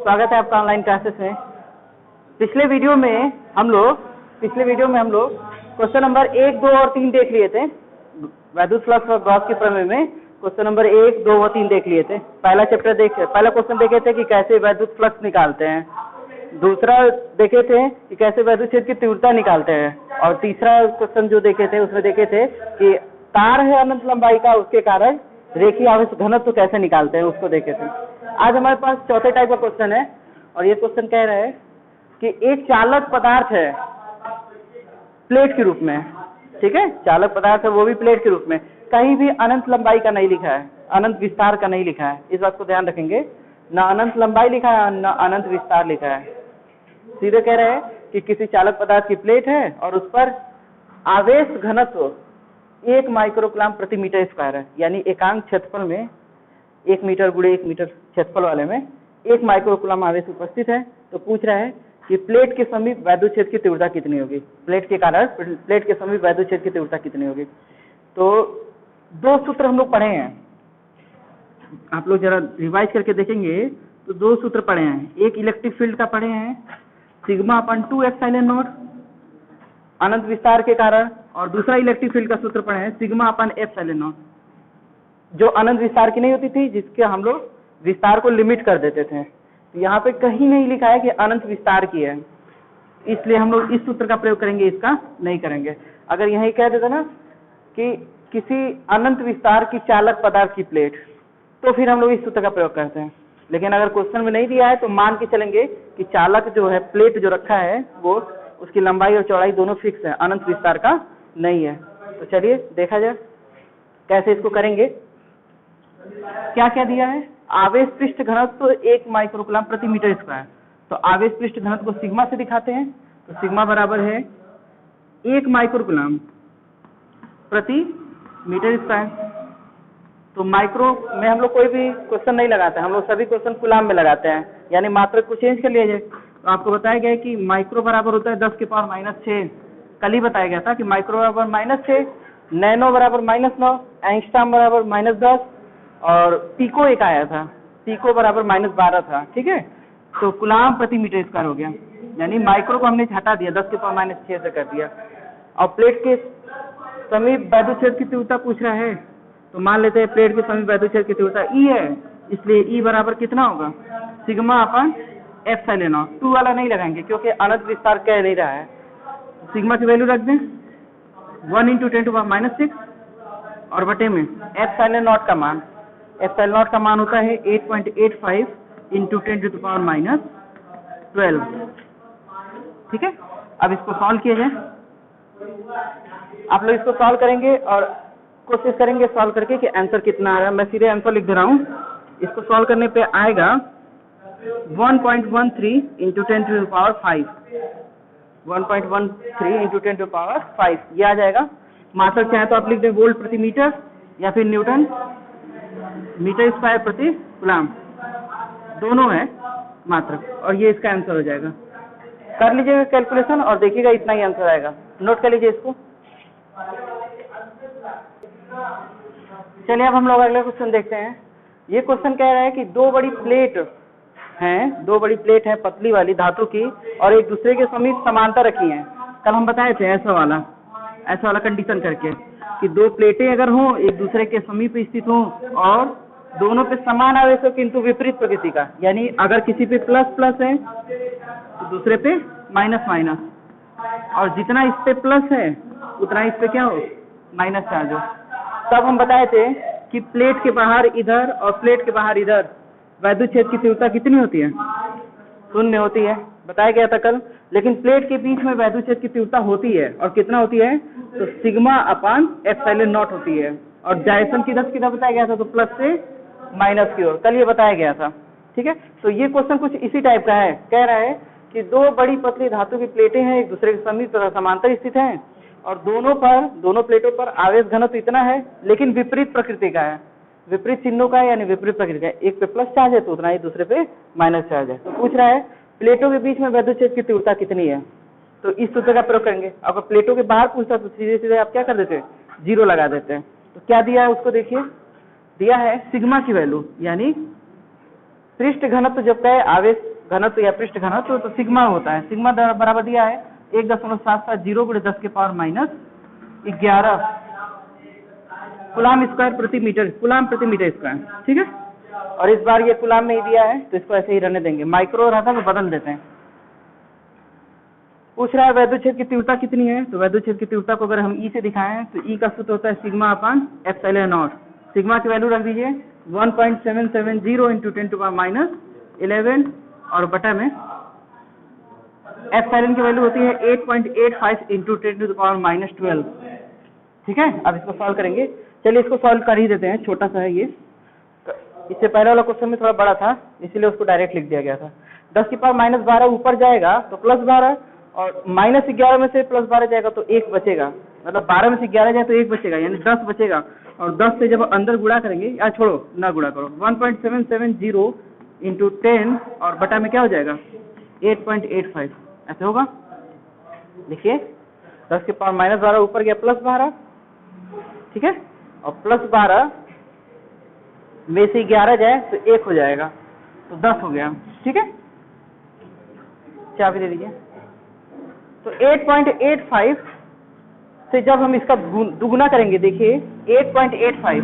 स्वागत है आपका ऑनलाइन क्लासेस में। पिछले वीडियो में हम लोग क्वेश्चन नंबर 1, 2 और 3 देख लिए थे। वैद्युत फ्लक्स और गॉस के प्रमेय में क्वेश्चन नंबर 1, 2 और 3 देख लिए थे। पहला क्वेश्चन देखे थे कि कैसे वैद्युत फ्लक्स निकालते हैं, दूसरा देखे थे कि कैसे वैद्युत क्षेत्र की तीव्रता निकालते हैं, और तीसरा क्वेश्चन जो देखे थे उसमें देखे थे कि तार है अनंत लंबाई का, उसके कारण रेखीय आवेश घनत्व तो कैसे निकालते हैं, उसको देखे थे। आज हमारे पास चौथे टाइप का क्वेश्चन है, और ये क्वेश्चन कह रहा है कि एक चालक पदार्थ है प्लेट के रूप में, ठीक है, चालक पदार्थ है वो भी प्लेट के रूप में, कहीं भी अनंत लंबाई का नहीं लिखा है, अनंत विस्तार का नहीं लिखा है। इस बात को ध्यान रखेंगे, ना अनंत लंबाई लिखा है ना अनंत विस्तार लिखा है। सीधे कह रहे हैं कि किसी चालक पदार्थ की प्लेट है और उस पर आवेश घनत्व 1 माइक्रोकूलम प्रति मीटर स्क्वायर है, यानी एकांक क्षेत्रफल में 1 मीटर गुणे 1 मीटर क्षेत्रफल वाले में 1 माइक्रोकूलम आवेश उपस्थित है। तो पूछ रहा है कि प्लेट के समीप वैद्युत क्षेत्र की तीव्रता कितनी होगी, प्लेट के कारण प्लेट के समीप वैद्युत क्षेत्र की तीव्रता कितनी होगी। तो 2 सूत्र हम लोग पढ़े हैं, आप लोग जरा रिवाइज करके देखेंगे तो 2 सूत्र पढ़े हैं। एक इलेक्ट्रिक फील्ड का पढ़े हैं, σ/2 एप्सिलॉन नॉट अनंत विस्तार के कारण, और दूसरा इलेक्ट्रिक फील्ड का सूत्र पढ़े हैं σ/ε नॉट, जो अनंत विस्तार की नहीं होती थी, जिसके हम लोग विस्तार को लिमिट कर देते थे। तो यहाँ पे कहीं नहीं लिखा है कि अनंत विस्तार की है, इसलिए हम लोग इस सूत्र का प्रयोग करेंगे, इसका नहीं करेंगे। अगर यही कह देते ना कि किसी अनंत विस्तार की चालक पदार्थ की प्लेट, तो फिर हम लोग इस सूत्र का प्रयोग करते हैं। लेकिन अगर क्वेश्चन में नहीं दिया है तो मान के चलेंगे कि चालक जो है, प्लेट जो रखा है, वो उसकी लंबाई और चौड़ाई दोनों फिक्स है, अनंत विस्तार का नहीं है। तो चलिए देखा जाए कैसे इसको करेंगे। क्या क्या दिया है, आवेश पृष्ठ घनत्व 1 माइक्रोकूलम प्रति मीटर स्क्वायर। तो आवेश पृष्ठ घनत्व को सिग्मा से दिखाते हैं, तो सिग्मा बराबर है 1 माइक्रोकूलम प्रति मीटर स्क्वायर। तो माइक्रो में हम लोग कोई भी क्वेश्चन नहीं लगाते, हम लोग सभी क्वेश्चन कूलम में लगाते हैं, यानी मात्रक को चेंज कर लिया जाए। तो आपको बताया गया है कि माइक्रो बराबर होता है 10⁻⁻6। कल ही बताया गया था कि माइक्रो बराबर -6, नैनो बराबर -9, एंगस्ट्रॉम बराबर -10, और पीको एक आया था, पीको बराबर -12 था, ठीक है। तो कूलम प्रति मीटर स्क्वायर हो गया, यानी माइक्रो को हमने हटा दिया, 10⁻⁻6 से कर दिया। और प्लेट के समीप वैद्युत क्षेत्र की तीव्रता पूछ रहा है, तो मान लेते हैं प्लेट के समीप वैद्युत क्षेत्र की तीव्रता E है, इसलिए E बराबर कितना होगा, σ/ε नॉट। 2 वाला नहीं लगाएंगे क्योंकि अनंत विस्तार कह नहीं रहा है। सिग्मा की वैल्यू रख दें 1 × 10⁻⁻6, और बटे में एप्सिलॉन नॉट का मान, एप्सिलॉन नॉट का मान होता है 8.85 × 10⁻12, ठीक है। अब इसको सॉल्व किया जाए, आप लोग इसको सॉल्व करेंगे और कोशिश करेंगे सॉल्व करके कि आंसर कितना आ रहा है। मैं सीधे आंसर लिख दे रहा हूँ, इसको सॉल्व करने पे आएगा 1.13 × 10⁵, 1.13 × 10⁵, ये आ जाएगा। मात्रक चाहे तो आप लिख दें वोल्ट प्रति मीटर या फिर न्यूटन मीटर स्क्वायर प्रति कूलम, दोनों है मात्रक, और ये इसका आंसर हो जाएगा। कर लीजिएगा कैलकुलेशन और देखिएगा इतना ही आंसर आएगा, नोट कर लीजिए इसको। चलिए अब हम लोग अगले क्वेश्चन देखते हैं। ये क्वेश्चन कह रहा है कि 2 बड़ी प्लेट हैं पतली वाली धातु की, और एक दूसरे के समीप समांतर रखी हैं। कल हम बताए थे ऐसा वाला कंडीशन करके कि 2 प्लेटें अगर हों, एक दूसरे के समीप स्थित हों, और दोनों पे समान आवेश हो किंतु विपरीत प्रकृति का, यानी अगर किसी पे प्लस प्लस है तो दूसरे पे माइनस माइनस, और जितना इस पे प्लस है उतना इस पे क्या हो, माइनस चार्ज हो। तब हम बताए थे कि प्लेट के बाहर इधर और प्लेट के बाहर इधर वैद्युत क्षेत्र की तीव्रता कितनी होती है, 0 होती है, बताया गया था कल। लेकिन प्लेट के बीच में वैद्युत क्षेत्र की तीव्रता होती है, और कितना होती है, तो σ/ε नॉट होती है, और डायरेक्शन किधर बताया गया था, तो प्लस से माइनस की ओर, कल ये बताया गया था, ठीक है। तो ये क्वेश्चन कुछ इसी टाइप का है, कह रहा है कि 2 बड़ी पतली धातु की प्लेटें हैं, एक दूसरे के समीप तथा समांतर स्थित हैं, और दोनों प्लेटों पर आवेश घनत्व इतना है, लेकिन विपरीत प्रकृति का है, विपरीत चिन्हों का है, यानी विपरीत प्रकृति का। एक पे प्लस चार्ज है तो उतना ही दूसरे पे माइनस चार्ज है। तो पूछ रहा है प्लेटों के बीच में वैद्युत क्षेत्र की तीव्रता कितनी है, तो इस सूत्र का प्रयोग करेंगे। अगर प्लेटों के बाहर पूछता तो सीधे सीधे आप क्या कर देते हैं, 0 लगा देते हैं। तो क्या दिया है उसको देखिए, दिया है सिग्मा की वैल्यू, यानी पृष्ठ घनत्व जब कहे आवेश घनत्व या पृष्ठ घनत्व, तो सिग्मा होता है। सिग्मा बराबर दिया है 1.770 गुणे 10 के पावर माइनस 11 कूलाम स्क्वायर प्रति मीटर, कूलाम प्रति मीटर स्क्वायर, ठीक है। और इस बार ये कूलाम में ही दिया है तो इसको ऐसे ही रहने देंगे, माइक्रो रहा था तो बदल देते हैं। पूछ रहा है वैद्युत क्षेत्र की तीव्रता कितनी है, तो वैद्युत क्षेत्र की तीव्रता को अगर हम ई से दिखाएं तो ई का सूत्र होता है sigma upon epsilon not. Sigma की वैल्यू रख दीजिए 1.770 इंटू 10 टू पावर माइनस 11 और बटा में एप्सिलॉन की वैल्यू होती है 8.85 इंटू 10 टू पावर माइनस 12, ठीक है। अब इसको सॉल्व करेंगे, चलिए इसको सॉल्व कर ही देते हैं, छोटा सा है ये। इससे पहले वाला क्वेश्चन में थोड़ा बड़ा था इसीलिए उसको डायरेक्ट लिख दिया गया था। 10 की पावर माइनस 12 ऊपर जाएगा तो प्लस 12 और माइनस 11 में से प्लस 12 जाएगा तो 1 बचेगा, मतलब 12 में से 11 जाए तो 1 बचेगा, यानी 10 बचेगा। और 10 से जब अंदर गुणा करेंगे, या छोड़ो ना गुणा करो, 1.770 इंटू 10 और बटा में क्या हो जाएगा 8.85, ऐसे होगा। देखिए 10 के पावर माइनस 12 ऊपर गया प्लस 12, ठीक है, और प्लस 12 में से 11 जाए तो 1 हो जाएगा, तो 10 हो गया, ठीक है। चाबी दे दीजिए। तो 8.85 से जब हम इसका दुगुना करेंगे, देखिए 8.85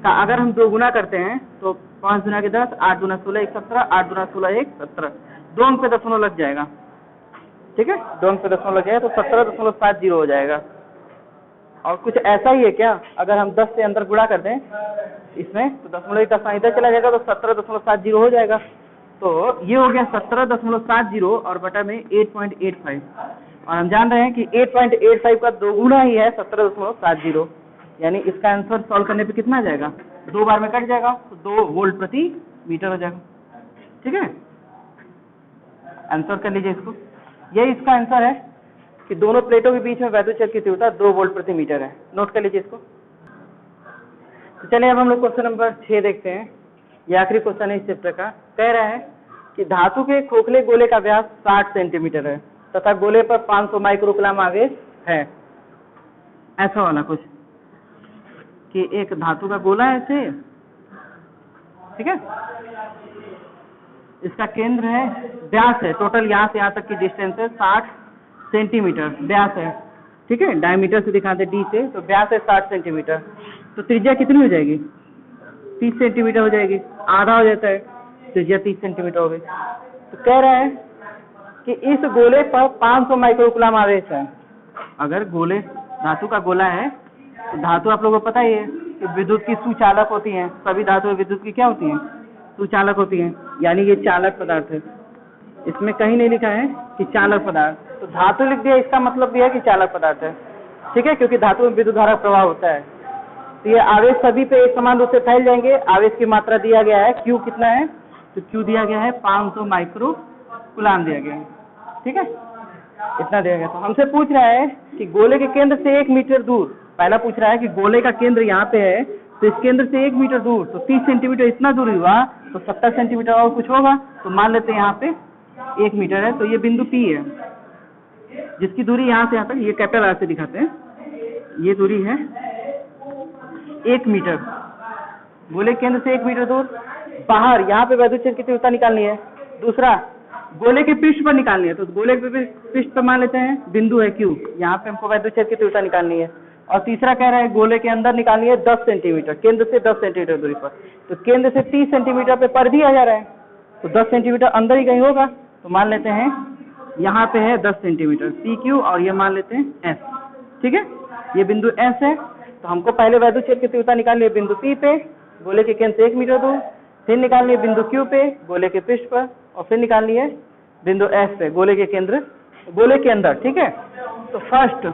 का अगर हम दोगुना करते हैं तो 5 गुना के 10, 8 गुना 16 1 17, 8 गुना 16 1 17, 2 अंक पे दशमलव लग जाएगा, ठीक है, 2 अंक पे दशमलव लग जाएगा तो 17.70 हो जाएगा। और कुछ ऐसा ही है क्या, अगर हम 10 से अंदर गुणा कर दें इसमें तो दशमलव का साइन इधर चला जाएगा तो 17.70 हो जाएगा। तो ये हो गया 17.70 और बटा में 8.85, और हम जान रहे हैं कि 8.85 का दोगुना ही है 17.70, यानी इसका आंसर सॉल्व करने पे कितना आ जाएगा, 2 बार में कट जाएगा तो 2 वोल्ट प्रति मीटर हो जाएगा, ठीक है। आंसर कर लीजिए इसको, यही इसका आंसर है कि दोनों प्लेटों के बीच में वैद्युत क्षेत्र की तीव्रता 2 वोल्ट प्रति मीटर है। नोट कर लीजिए इसको। तो चलिए अब हम लोग क्वेश्चन नंबर 6 देखते हैं, ये आखिरी क्वेश्चन है इस चैप्टर का। कह रहा है कि धातु के खोखले गोले का व्यास 60 सेंटीमीटर है तथा गोले पर 500 माइक्रोकूलम आवेश है। ऐसा वाला कुछ कि एक धातु का गोला है ऐसे, ठीक है, इसका केंद्र है, व्यास है, टोटल यहाँ से यहाँ तक की डिस्टेंस है 60 सेंटीमीटर व्यास है, ठीक है, डायमीटर से दिखाते डी से, तो व्यास है 60 सेंटीमीटर, तो त्रिज्या कितनी हो जाएगी 30 सेंटीमीटर हो जाएगी, आधा हो जाता है, त्रिज्या 30 सेंटीमीटर हो गई। तो कह रहा है कि इस गोले पर 500 माइक्रोकूलम आवेश है। अगर गोले धातु का गोला है तो धातु आप लोगों को पता ही है कि विद्युत की सुचालक होती हैं, सभी धातुएं विद्युत की क्या होती हैं, सुचालक होती हैं, यानी ये चालक पदार्थ है। इसमें कहीं नहीं लिखा है कि चालक पदार्थ, तो धातु लिख दिया, इसका मतलब भी है कि चालक पदार्थ है, ठीक है, क्योंकि धातु में विद्युत धारा प्रवाह होता है। तो ये आवेश सभी पे एक समान रूप से फैल जाएंगे। आवेश की मात्रा दिया गया है, Q कितना है, तो Q दिया गया है 500 माइक्रोकूलम दिया गया है, ठीक है, इतना दिया गया। तो हमसे पूछ रहा है कि गोले के केंद्र से 1 मीटर दूर, पहला पूछ रहा है कि गोले का केंद्र यहाँ पे है तो इस केंद्र से 1 मीटर दूर, तो 30 सेंटीमीटर इतना दूर हुआ, तो 70 सेंटीमीटर और कुछ होगा, तो मान लेते हैं यहाँ पे 1 मीटर है, तो ये बिंदु P है जिसकी दूरी यहाँ से यहाँ तक, ये कैपिटल आर से दिखाते हैं, ये दूरी है 1 मीटर, गोले केंद्र से 1 मीटर दूर। बाहर यहाँ पे वैद्युत क्षेत्र की तीव्रता निकालनी है। दूसरा गोले के पृष्ठ पर निकालनी है, तो गोले के पृष्ठ पर मान लेते हैं बिंदु है Q, यहाँ पे हमको वैद्युत क्षेत्र की तीव्रता निकालनी है। और तीसरा कह रहा है गोले के अंदर निकालनी है 10 सेंटीमीटर, केंद्र से 10 सेंटीमीटर दूरी पर, तो केंद्र से 30 सेंटीमीटर पे पर दिया जा रहा है, तो 10 सेंटीमीटर अंदर ही कहीं होगा, तो मान लेते हैं यहाँ पे है 10 सेंटीमीटर PQ, और ये मान लेते हैं S, ठीक है, ये बिंदु S है। तो हमको पहले वैद्युत क्षेत्र की तीव्रता निकालनी है बिंदु P पे, गोले के केंद्र से 1 मीटर दूर, फिर निकालनी है बिंदु Q पे, गोले के पृष्ठ पर, और फिर निकालनी है बिंदु S पे, गोले के केंद्र, गोले के अंदर, ठीक है। तो फर्स्ट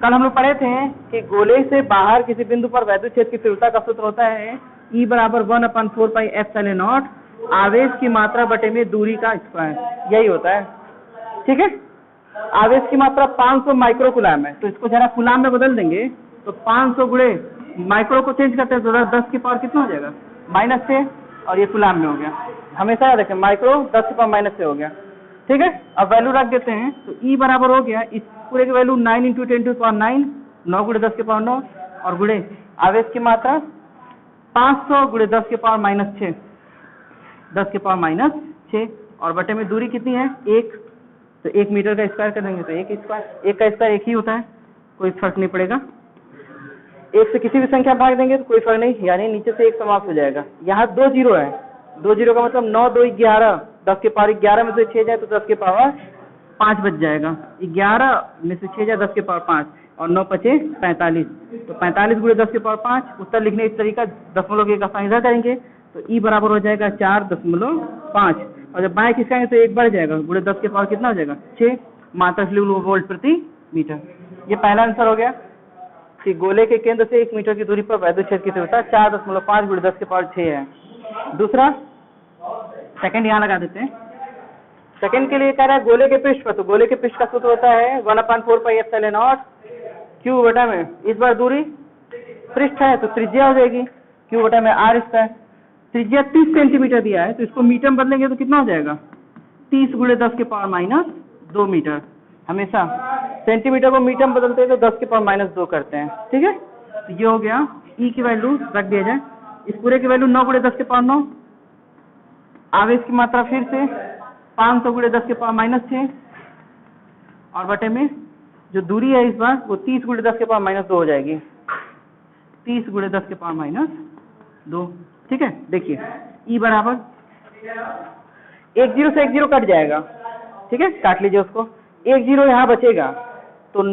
कल हम लोग पढ़े थे कि गोले से बाहर किसी बिंदु पर वैद्युत क्षेत्र की तीव्रता का सूत्र होता है E बराबर 1/4 पाई एप्सिलॉन नॉट, आवेश की मात्रा बटे में दूरी का स्क्वायर, यही होता है, ठीक है। आवेश की मात्रा 500 माइक्रोकूलम है, तो इसको जरा कूलम में बदल देंगे, तो 500 गुणे माइक्रो को चेंज करते हैं तो 10 की पावर कितना हो जाएगा -6, और ये कूलम में हो गया। हमेशा याद रखें माइक्रो 10 की पावर -6 हो गया, ठीक है। अब वैल्यू रख देते हैं, तो E बराबर हो गया, इस पूरे की वैल्यू 9 × 10 टू पावर 9, 9 गुणे 10 की पावर 9, और गुणे आवेश की मात्रा 500 गुणे 10 की पावर -6, 10 के पावर माइनस 6 और बटे में दूरी कितनी है 1, तो 1 मीटर का स्क्वायर कर देंगे तो 1 स्क्वायर, 1 का स्क्वायर 1 ही होता है, कोई फर्क नहीं पड़ेगा। 1 से किसी भी संख्या भाग देंगे तो कोई फर्क नहीं, यानी नीचे से 1 समाप्त हो जाएगा। यहाँ 2 जीरो है, 2 जीरो का मतलब 9 2 11, 10 के पावर 11 में से 6 जाए तो 10 के पावर 5 बच जाएगा। 11 में से 6 जाए 10 के पावर 5 और 9 बचे 45, तो 45 गुणे 10 के पावर 5। उत्तर लिखने का तरीका दशमलव के स्थान इधर करेंगे तो ई बराबर हो जाएगा 4.5 और जब बाएं खिसकाएंगे तो 1 बढ़ जाएगा, गुणे 10 के पावर कितना हो जाएगा 6 मात्रक वोल्ट प्रति मीटर। ये पहला आंसर हो गया कि गोले के केंद्र से 1 मीटर की दूरी पर वैद्युत क्षेत्र की तीव्रता 4.5 गुणे 10 के पावर 6 है। दूसरा सेकंड यहाँ लगा देते हैं। सेकंड के लिए कह रहा है गोले के पृष्ठ पर, तो गोले के पृष्ठ का सूत्र होता है 1/4πε0 क्यू बटा में, इस बार दूरी पृष्ठ है तो त्रिज्या हो जाएगी क्यू बटा में आर स्क्वायर। त्रिज्या 30 सेंटीमीटर दिया है तो इसको मीटर में बदलेंगे तो कितना हो जाएगा 30 गुणे 10 के पावर माइनस 2 मीटर। हमेशा सेंटीमीटर को मीटर में बदलते हैं तो 10 के पावर माइनस 2 करते हैं, ठीक है। तो ये हो गया, ई की वैल्यू रख दिया जाए, इस पूरे की वैल्यू 9 गुणे 10 के पावर 9, आवेश की मात्रा फिर से 500 गुणे 10 के पावर माइनस 6 और बटे में जो दूरी है इस बार वो 30 गुणे 10 के पावर माइनस 2 हो जाएगी, 30 गुणे 10 के पावर माइनस 2, ठीक है। देखिए ई बराबर 1 0 से 1 0 कट जाएगा, ठीक है, काट लीजिए उसको। 1 0 यहाँ बचेगा तो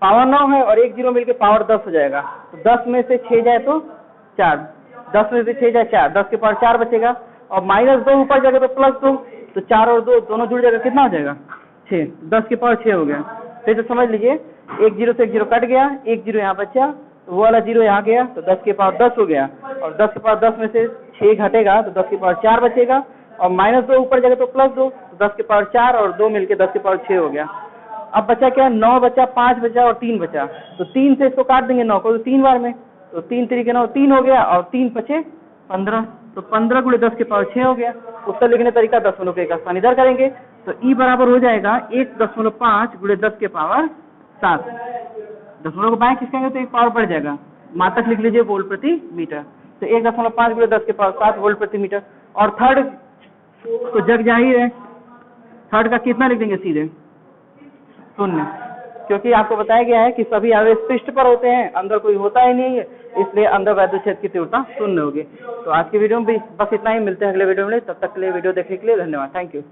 पावर 9 है और 1 0 मिलके पावर 10 हो जाएगा, तो 10 में से 6 जाए तो 4, 10 में से 6 जाए 4, 10 के पावर 4 बचेगा और माइनस 2 ऊपर जाएगा तो प्लस 2, तो 4 और 2 दोनों जुड़ जाएगा, कितना हो जाएगा 6, 10 के पावर 6 हो गया। फिर तो समझ लीजिए 1 0 से 1 0 कट गया, 1 0 यहाँ बचा तो वो वाला 0 यहाँ गया तो 10 के पावर 10 हो गया और 10 के पावर 10 में से 6 घटेगा तो 10 के पावर 4 बचेगा और माइनस 2 ऊपर जाएगा तो प्लस 2, तो 10 के पावर 4 और 2 मिलके 10 के पावर 6 हो गया। अब बचा क्या, 9 बचा, 5 बचा और 3 बचा, तो 3 से इसको काट देंगे 9 को तो 3 बार में, तो 3 तरीके 9 3 हो गया और 3 बचे 15, तो 15 गुणे 10 के पावर 6 हो गया। उत्तर लिखने तरीका दशमलव के स्थान इधर करेंगे तो ई बराबर हो जाएगा 1.5 गुणे 10 के पावर 7। दशमलव को बाएं खिसकाएंगे तो 1 पावर बढ़ जाएगा, मात्रक लिख लीजिए वोल्ट प्रति मीटर, तो 1.5 गुणे 10 के पावर 7 वोल्ट प्रति मीटर। और थर्ड तो जग जाहिर है, थर्ड का कितना लिख देंगे सीधे 0, क्योंकि आपको बताया गया है कि सभी आवेश पृष्ठ पर होते हैं, अंदर कोई होता ही नहीं है, इसलिए अंदर वैद्युत क्षेत्र की तीव्रता 0 होगी। तो आज की वीडियो में बस इतना ही, मिलते हैं अगले वीडियो में, तब तक के लिए वीडियो देखने के लिए धन्यवाद, थैंक यू।